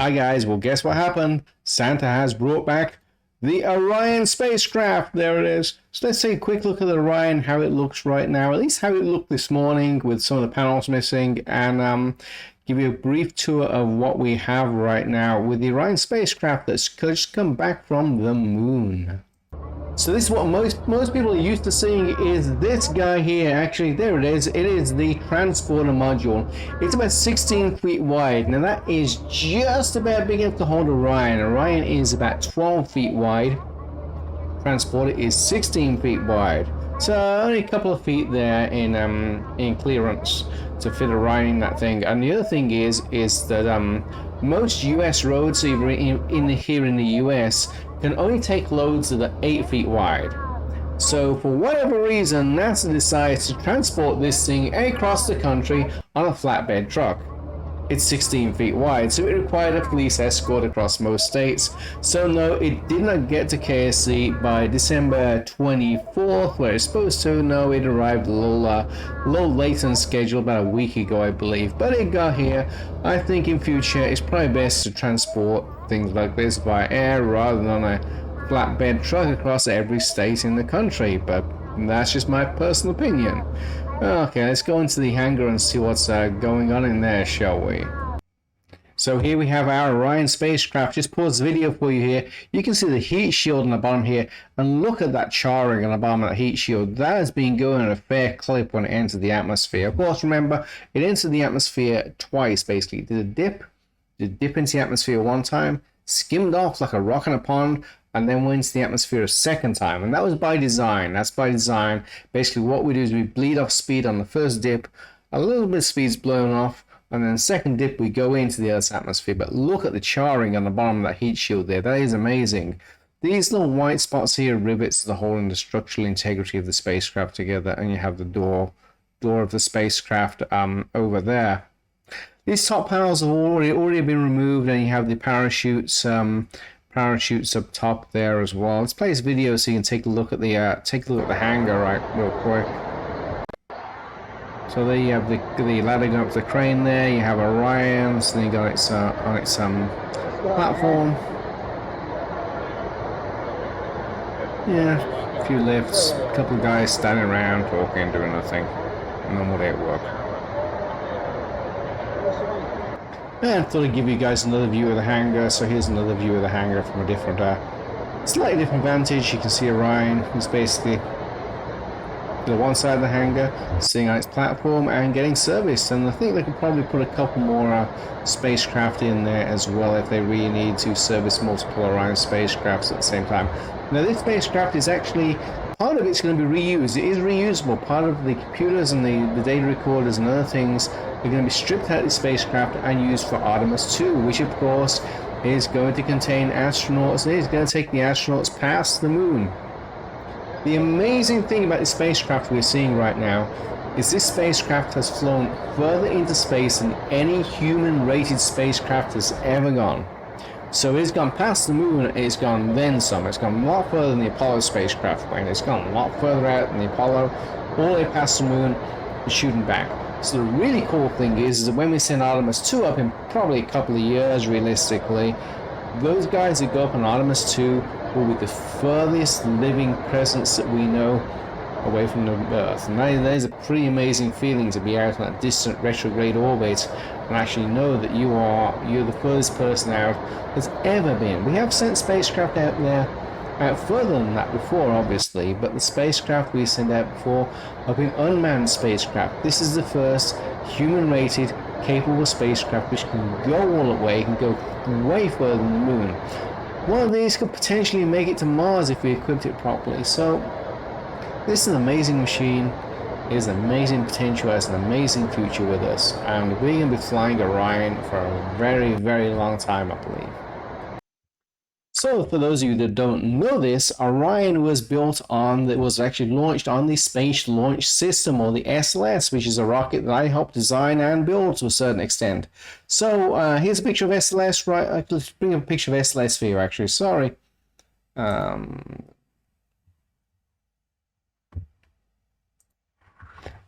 Hi guys, well guess what happened? Santa has brought back the Orion spacecraft. There it is. So let's take a quick look at the Orion, how it looks right now, at least how it looked this morning with some of the panels missing, and give you a brief tour of what we have right now with the Orion spacecraft that's just come back from the moon. So this is what most people are used to seeing, is this guy here. Actually, there it is. It is the transporter module. It's about 16 feet wide. Now that is just about big enough to hold Orion. Orion is about 12 feet wide. Transporter is 16 feet wide. So only a couple of feet there in clearance to fit Orion in that thing. And the other thing is that most US roads, even here in the US, can only take loads that are 8 feet wide. So for whatever reason, NASA decides to transport this thing across the country on a flatbed truck. It's 16 feet wide, so it required a police escort across most states. So no, it did not get to KSC by December 24th, where it's supposed to. No, it arrived a little late than scheduled, about a week ago, I believe. But it got here. I think in future, it's probably best to transport things like this by air rather than on a flatbed truck across every state in the country. But that's just my personal opinion. Okay, let's go into the hangar and see what's going on in there, shall we? So here we have our Orion spacecraft. Just pause the video for you here. You can see the heat shield on the bottom here, and look at that charring on the bottom of the heat shield. That has been going at a fair clip when it entered the atmosphere. Of course, remember, it entered the atmosphere twice, basically. It did a dip into the atmosphere one time, skimmed off like a rock in a pond, and then went into the atmosphere a second time. And that was by design. That's by design. Basically what we do is we bleed off speed on the first dip, a little bit of speed's blown off, and then the second dip we go into the Earth's atmosphere. But look at the charring on the bottom of that heat shield there. That is amazing. These little white spots here are rivets that hold the structural integrity of the spacecraft together, and you have the door of the spacecraft over there. These top panels have already been removed, and you have the parachutes up top there as well. Let's play this video so you can take a look at the hangar right real quick. So there you have the ladder going up the crane there. You have Orion, so then you got its on its platform. Yeah, a few lifts, a couple of guys standing around talking, doing nothing. Normal day at work. And I thought I'd give you guys another view of the hangar. So here's another view of the hangar from a different, slightly different vantage. You can see Orion, who's basically to the one side of the hangar, sitting on its platform and getting serviced. And I think they could probably put a couple more spacecraft in there as well if they really need to service multiple Orion spacecrafts at the same time. Now this spacecraft is actually, part of it's going to be reused. It is reusable. Part of the computers and the data recorders and other things are going to be stripped out of the spacecraft and used for Artemis 2, which of course is going to contain astronauts. It is going to take the astronauts past the moon. The amazing thing about the spacecraft we're seeing right now is this spacecraft has flown further into space than any human-rated spacecraft has ever gone. So it's gone past the moon, it's gone then some. It's gone a lot further than the Apollo spacecraft went. It's gone a lot further out than the Apollo, all the way past the moon and shooting back. So the really cool thing is that when we send Artemis 2 up in probably a couple of years realistically, those guys that go up on Artemis 2 will be the furthest living presence that we know away from the Earth. And that is a pretty amazing feeling to be out on that distant retrograde orbit and actually know that you're the furthest person out that's ever been. We have sent spacecraft out there out further than that before, obviously, but the spacecraft we sent out before have been unmanned spacecraft. This is the first human-rated, capable spacecraft which can go all the way, can go way further than the moon. One of these could potentially make it to Mars if we equipped it properly. So this is an amazing machine. It has amazing potential, has an amazing future with us, and we're going to be flying Orion for a very, very long time, I believe. So for those of you that don't know this, Orion was actually launched on the Space Launch System, or the SLS, which is a rocket that I helped design and build to a certain extent. So here's a picture of SLS, right? Let's bring up a picture of SLS for you, actually, sorry.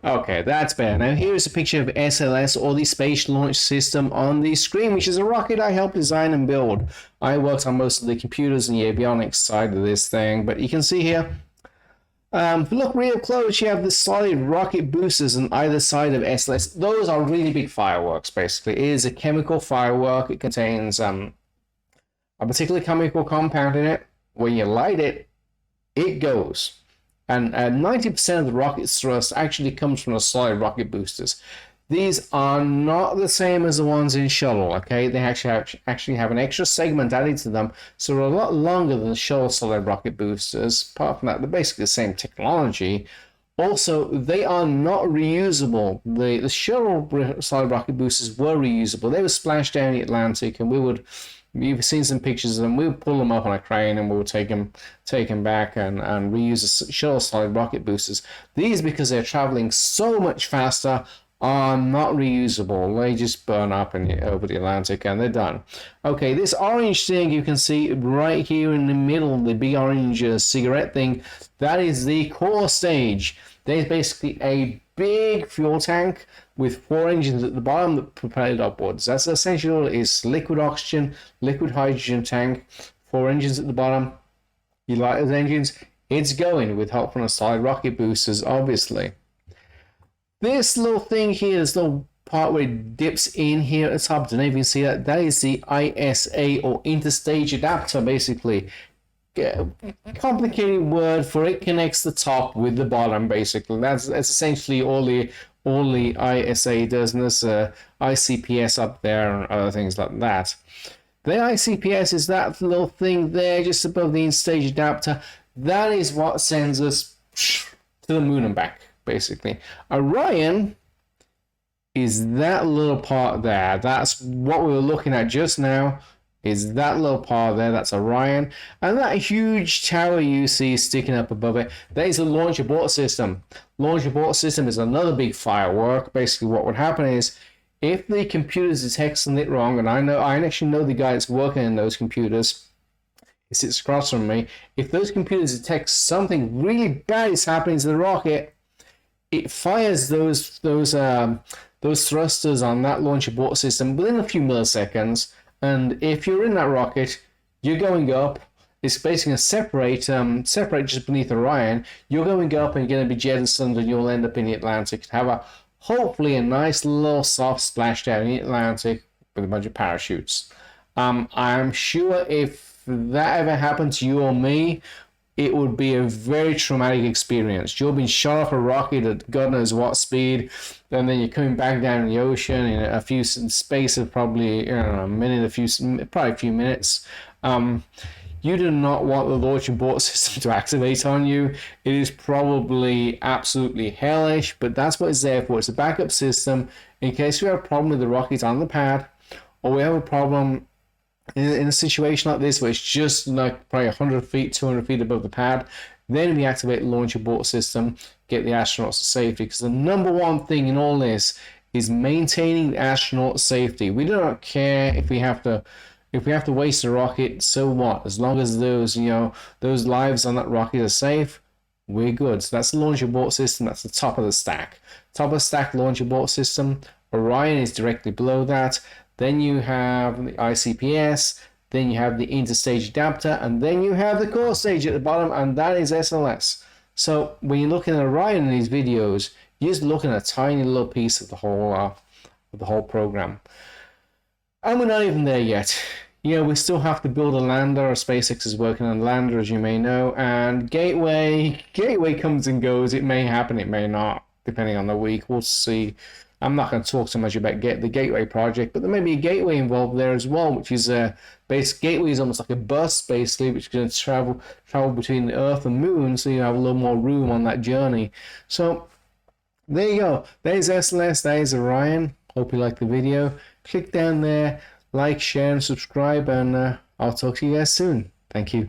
Okay, that's better. Now here's a picture of SLS, or the Space Launch System, on the screen, which is a rocket I helped design and build. I worked on most of the computers and the avionics side of this thing, but you can see here, if you look real close, you have the solid rocket boosters on either side of SLS. Those are really big fireworks, basically. It is a chemical firework. It contains a particular chemical compound in it. When you light it, it goes. And 90% of the rocket's thrust actually comes from the solid rocket boosters. These are not the same as the ones in shuttle, okay? They actually have an extra segment added to them, so they're a lot longer than the shuttle solid rocket boosters. Apart from that, they're basically the same technology. Also, they are not reusable. The shuttle solid rocket boosters were reusable. They were splashed down the Atlantic, and you've seen some pictures of them. We would pull them up on a crane and we would take them back and reuse the shuttle solid rocket boosters. These, because they're traveling so much faster, are not reusable. They just burn up over the Atlantic and they're done. Okay, this orange thing you can see right here in the middle, the big orange cigarette thing, that is the core stage. There's basically a big fuel tank with 4 engines at the bottom that propel it upwards. That's essentially all it is. Liquid oxygen, liquid hydrogen tank, 4 engines at the bottom. You light those engines, it's going with help from the solid rocket boosters, obviously. This little thing here, this little part where it dips in here at the top, don't know if you can see that. That is the ISA, or interstage adapter, basically. Complicated word for it connects the top with the bottom, basically. That's essentially all the ISA does, and there's ICPS up there and other things like that. The ICPS is that little thing there just above the interstage adapter. That is what sends us to the moon and back, basically. Orion is that little part there. That's what we were looking at just now, is that little part there. That's Orion. And that huge tower you see sticking up above it, that is a launch abort system. Launch abort system is another big firework. Basically what would happen is, if the computers detect something wrong, and I actually know the guy that's working in those computers, he sits across from me. If those computers detect something really bad is happening to the rocket, it fires those thrusters on that launch abort system within a few milliseconds. And if you're in that rocket, you're going up. It's basically going to separate just beneath Orion. You're going up and you're going to be jettisoned, and you'll end up in the Atlantic. Have hopefully a nice little soft splashdown in the Atlantic with a bunch of parachutes. I'm sure if that ever happened to you or me, it would be a very traumatic experience. You're being shot off a rocket at God knows what speed, and then you're coming back down in the ocean in a few space of probably a minute, probably a few minutes. You do not want the launch abort system to activate on you. It is probably absolutely hellish, but that's what it's there for. It's a backup system in case we have a problem with the rocket on the pad, or we have a problem in a situation like this where it's just like probably 100 feet, 200 feet above the pad. Then we activate the launch abort system, get the astronauts to safety, because the number one thing in all this is maintaining the astronaut safety. We do not care if we have to waste a rocket, so what? As long as those lives on that rocket are safe, we're good. So that's the launch abort system. That's the top of the stack. Top of the stack launch abort system. Orion is directly below that. Then you have the ICPS. Then you have the interstage adapter, and then you have the core stage at the bottom, and that is SLS. So when you're looking at Orion in these videos, you're just looking at a tiny little piece of the whole program. And we're not even there yet. We still have to build a lander. SpaceX is working on a lander, as you may know, and Gateway comes and goes. It may happen, it may not, depending on the week. We'll see. I'm not going to talk so much about the Gateway project, but there may be a Gateway involved there as well, which is Gateway is almost like a bus, basically, which is going to travel between the Earth and Moon, so you have a little more room on that journey. So there you go. There's SLS, there's Orion. Hope you liked the video. Click down there, like, share, and subscribe, and I'll talk to you guys soon. Thank you.